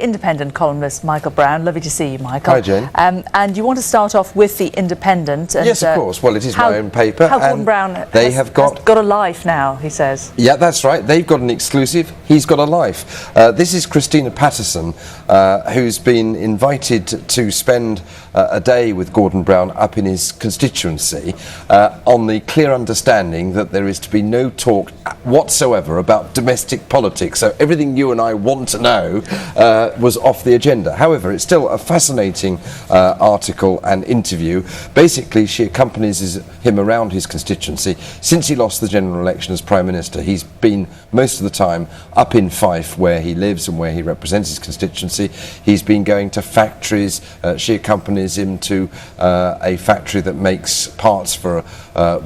Independent columnist Michael Brown. Lovely to see you, Michael. Hi, Jane. And you want to start off with the Independent. And, yes, of course. Well, it is my own paper. How Gordon Brown has got a life now, he says. Yeah, that's right. They've got an exclusive. He's got a life. This is Christina Patterson, who's been invited to spend a day with Gordon Brown up in his constituency on the clear understanding that there is to be no talk whatsoever about domestic politics. So everything you and I want to know was off the agenda. However, it's still a fascinating article and interview. Basically, she accompanies him around his constituency. Since he lost the general election as Prime Minister, he's been most of the time up in Fife, where he lives and where he represents his constituency. He's been going to factories. She accompanies him to a factory that makes parts for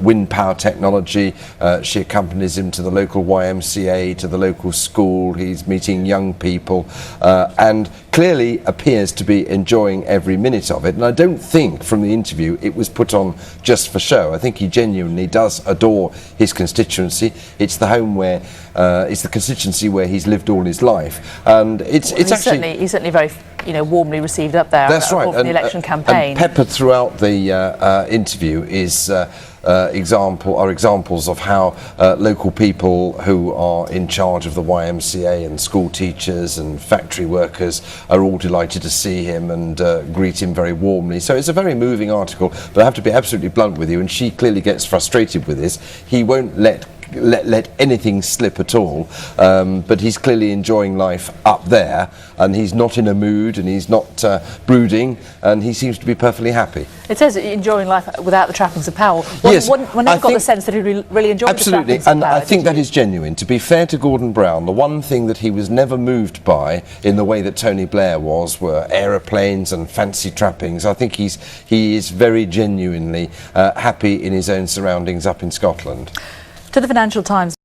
wind power technology. She accompanies him to the local YMCA, to the local school. He's meeting young people and clearly appears to be enjoying every minute of it. And I don't think from the interview it was put on just for show. I think he genuinely does adore his constituency. It's the home where, it's the constituency where he's lived all his life. And it's actually... He's certainly very warmly received up there. That's right. For the election campaign. And peppered throughout the interview is examples of how local people who are in charge of the YMCA and school teachers and factory workers are all delighted to see him and greet him very warmly. So it's a very moving article, but I have to be absolutely blunt with you, and she clearly gets frustrated with this. He won't let anything slip at all, but he's clearly enjoying life up there, and he's not in a mood, and he's not brooding, and he seems to be perfectly happy. It says enjoying life without the trappings of power. Yes, one never got the sense that he really enjoyed absolutely, the trappings of and power. I think that is genuine. To be fair to Gordon Brown, the one thing that he was never moved by, in the way that Tony Blair was, were aeroplanes and fancy trappings. I think he is very genuinely happy in his own surroundings up in Scotland. To the Financial Times.